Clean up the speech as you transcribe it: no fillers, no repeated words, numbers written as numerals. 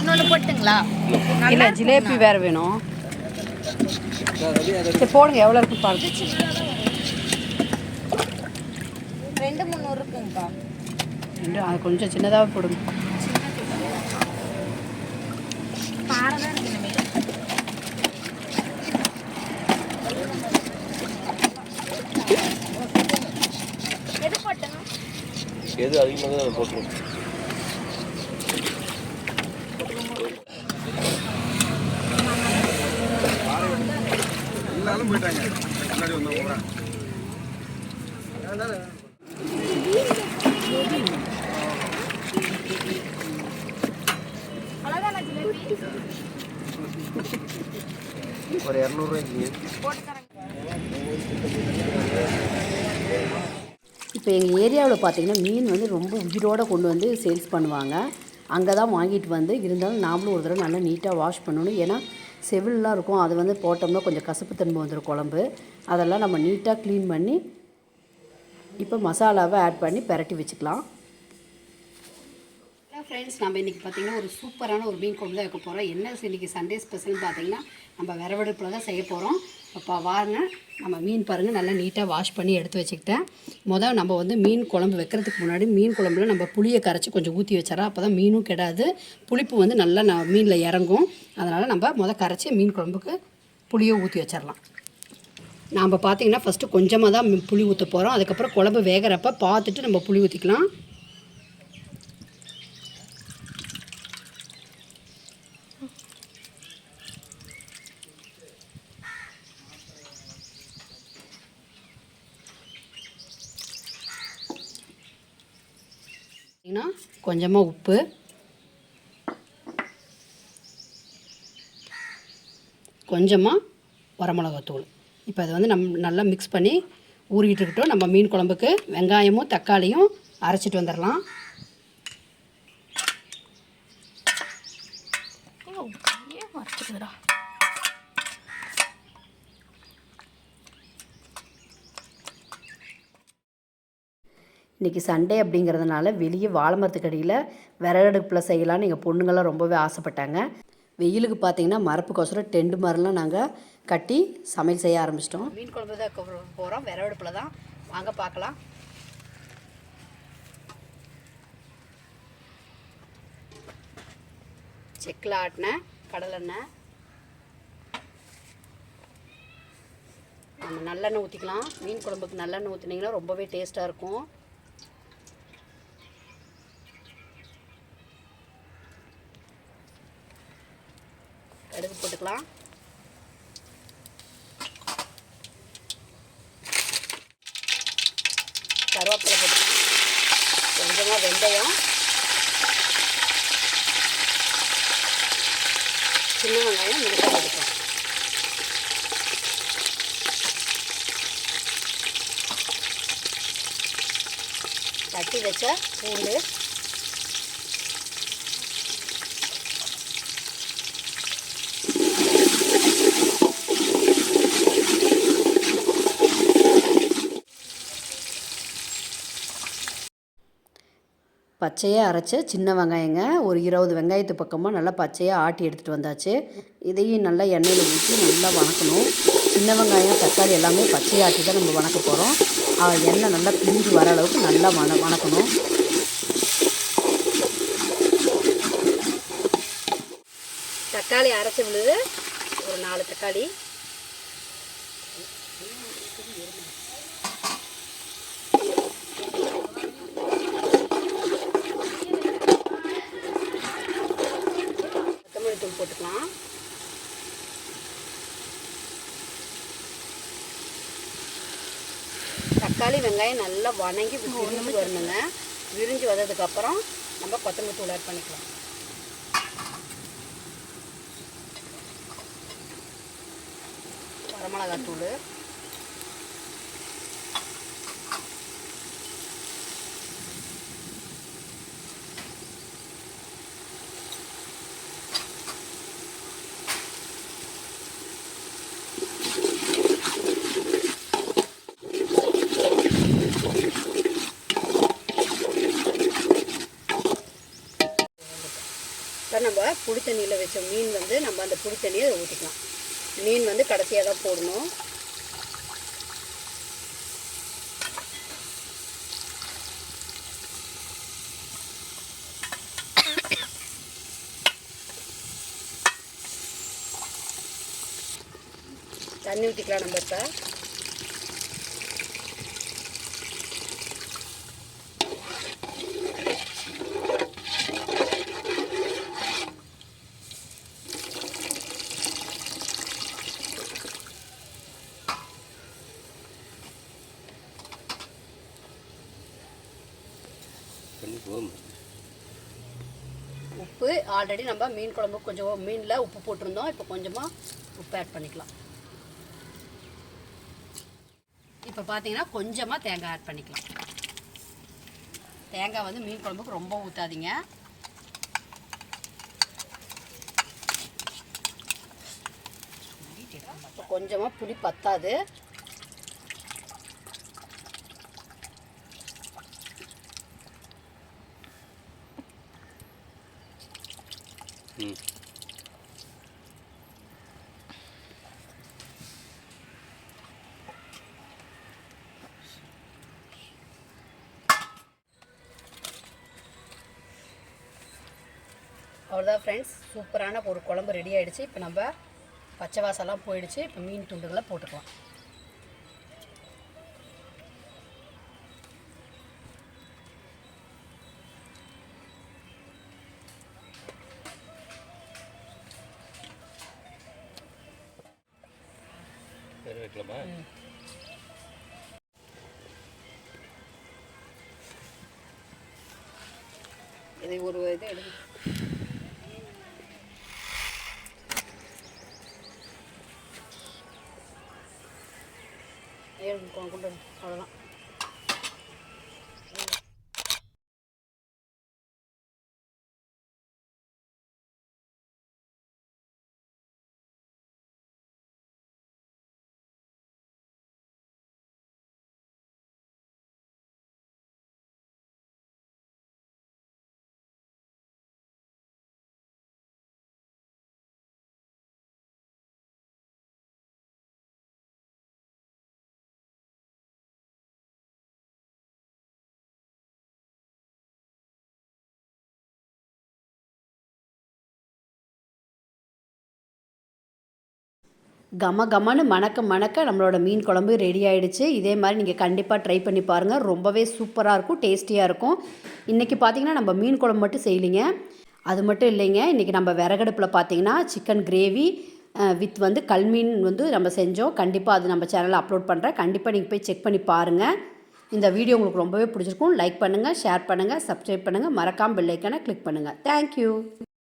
இன்னொன்று போட்டுங்களா? இல்லை, ஜிலேபி வேறு வேணும். சரி போடுங்க, எவ்வளோ இருக்குன்னு பாருங்க. 200-300 இருக்குங்கக்கா. அது கொஞ்சம் சின்னதாக போடுங்க. பாறை தான் இருக்கு. எது போட்டுங்க? எது அதிகமாக அதை போட்டுருவோம். எல்லாரும் போயிட்டாங்க. முன்னாடி வந்தவங்க ஒரு 200 ரூபாய்க்கு. இப்போ எங்கள் ஏரியாவில் பார்த்தீங்கன்னா மீன் வந்து ரொம்ப உயிரோடு கொண்டு வந்து சேல்ஸ் பண்ணுவாங்க. அங்கே தான் வாங்கிட்டு வந்து, இருந்தாலும் நாமளும் ஒரு தடவை நல்லா நீட்டாக வாஷ் பண்ணணும். ஏன்னா செவில்லாம் இருக்கும், அது வந்து போட்டோம்னா கொஞ்சம் கசப்புத்தன்மை வந்துடும் குழம்பு. அதெல்லாம் நம்ம நீட்டாக க்ளீன் பண்ணி இப்போ மசாலாவை ஆட் பண்ணி பெரட்டி வச்சுக்கலாம். ஃப்ரெண்ட்ஸ், நம்ம இன்றைக்கி பார்த்திங்கன்னா ஒரு சூப்பரான ஒரு மீன் குழம்பு தான் வைக்க போகிறோம். என்ன இன்றைக்கி சண்டே ஸ்பெஷல்னு பார்த்திங்கன்னா நம்ம விறவடுப்பில் தான் செய்ய போகிறோம். இப்போ வாங்க, நம்ம மீன் பாருங்கள் நல்லா நீட்டாக வாஷ் பண்ணி எடுத்து வச்சுக்கிட்டேன். முதல் நம்ம வந்து மீன் குழம்பு வைக்கிறதுக்கு முன்னாடி மீன் குழம்புல நம்ம புளியை கரைச்சி கொஞ்சம் ஊற்றி வச்சிடறோம். அப்போ தான் மீனும் கெடாது, புளிப்பு வந்து நல்லா மீனில் இறங்கும். அதனால் நம்ம கரைச்சி மீன் குழம்புக்கு புளியை ஊற்றி வச்சிடலாம். நாம் பார்த்திங்கன்னா ஃபஸ்ட்டு கொஞ்சமாக தான் புளி ஊற்ற போகிறோம். அதுக்கப்புறம் குழம்பு வேகிறப்ப பார்த்துட்டு நம்ம புளி ஊற்றிக்கலாம். கொஞ்சமாக உப்பு, கொஞ்சமாக வரமிளகாத்தூள். இப்போ அதை வந்து நல்லா மிக்ஸ் பண்ணி ஊறிக்கிட்டு இருக்கட்டும். நம்ம மீன் குழம்புக்கு வெங்காயமும் தக்காளியும் அரைச்சிட்டு வந்துடலாம். இன்றைக்கி சண்டே அப்படிங்கிறதுனால வெளியே வாழை மரத்துக்கடியில் விறகடுப்பில் செய்யலான்னு எங்கள் பொண்ணுங்கள்லாம் ரொம்பவே ஆசைப்பட்டாங்க. வெயிலுக்கு பார்த்திங்கன்னா மரப்புக்கோசரம் டெண்டு மரம்லாம் நாங்கள் கட்டி சமையல் செய்ய ஆரம்பிச்சிட்டோம். மீன் குழம்பு தான் போகிறோம், விறகடுப்பில் தான். வாங்க பார்க்கலாம். செக்கில் ஆட்டின கடலெண்ணெய், நம்ம நல்லெண்ணெய் ஊற்றிக்கலாம். மீன் குழம்புக்கு நல்லெண்ணெய் ஊற்றினீங்கன்னா ரொம்பவே டேஸ்ட்டாக இருக்கும். கடுகு போட்டுக்கலாம். கருவேப்பிலை போட்டுக்கலாம். கொஞ்சமாக வெந்தயம், சின்ன வெங்காயம் மிளகாய் போட்டுக்கலாம். தட்டி வச்ச பூண்டு, பச்சையாக அரைச்ச சின்ன வெங்காயங்க, ஒரு 20 வெங்காயத்து பக்கமாக நல்லா பச்சையாக ஆட்டி எடுத்துகிட்டு வந்தாச்சு. இதையும் நல்லா எண்ணெயில் ஊற்றி நல்லா வணக்கணும். சின்ன வெங்காயம் தக்காளி எல்லாமே பச்சையாக ஆட்டி தான் நம்ம வணக்க போகிறோம். எண்ணெய் நல்லா பிரிஞ்சு வர அளவுக்கு நல்லா வணக்கணும். தக்காளி அரைச்சி விழுது, ஒரு 4 தக்காளி, தூள் போட்டுக்கலாம். தக்காளி வெங்காயம் நல்லா வணங்கி விரிஞ்சு வரணுங்க. விரிஞ்சு வந்ததுக்கப்புறம் நம்ம கொத்தமல்லி தூள் ஆட் பண்ணிக்கலாம். வரமிளகாத்தூள், நம்ம புளி தண்ணியில் வச்ச மீன் வந்து நம்ம அந்த புளி தண்ணியை ஊற்றிக்கலாம். மீன் வந்து கடைசியாக தான் போடணும். தண்ணி ஊற்றிக்கலாம் நம்ம இப்போ. உப்பு ஆல்ரெடி நம்ம மீன் குழம்பு கொஞ்சம் மீனில் உப்பு போட்டிருந்தோம். இப்போ கொஞ்சமாக உப்பு ஆட் பண்ணிக்கலாம். இப்போ பார்த்தீங்கன்னா கொஞ்சமாக தேங்காய் ஆட் பண்ணிக்கலாம். தேங்காய் வந்து மீன் குழம்புக்கு ரொம்ப ஊற்றாதீங்க. இப்போ கொஞ்சமாக புளி பத்தாது. அவ்வளோதான் ஃப்ரெண்ட்ஸ், சூப்பரான ஒரு குழம்பு ரெடி ஆகிடுச்சு. இப்போ நம்ம பச்சை வாசம்லாம் போயிடுச்சு. இப்போ மீன் துண்டுகளை போட்டுக்கலாம். இது ஒரு இது எடுத்து கொண்டு அவ்வளோதான். கம கமன்னு மணக்க நம்மளோட மீன் குழம்பு ரெடி ஆகிடுச்சு. இதே மாதிரி நீங்கள் கண்டிப்பாக ட்ரை பண்ணி பாருங்கள். ரொம்பவே சூப்பராக இருக்கும், டேஸ்டியாக இருக்கும். இன்றைக்கி பார்த்திங்கன்னா நம்ம மீன் குழம்பு மட்டும் செய்யலைங்க, அது மட்டும் இல்லைங்க. இன்றைக்கி நம்ம விறகடுப்பில் பார்த்திங்கன்னா சிக்கன் கிரேவி வித் வந்து கல்மீன் வந்து நம்ம செஞ்சோம். கண்டிப்பாக அது நம்ம சேனலில் அப்லோட் பண்ணுறேன். கண்டிப்பாக நீங்கள் போய் செக் பண்ணி பாருங்கள். இந்த வீடியோ உங்களுக்கு ரொம்பவே பிடிச்சிருக்கும். லைக் பண்ணுங்கள், ஷேர் பண்ணுங்கள், சப்ஸ்கிரைப் பண்ணுங்கள், மறக்காமல் பெல் ஐக்கானை கிளிக் பண்ணுங்கள். தேங்க்யூ.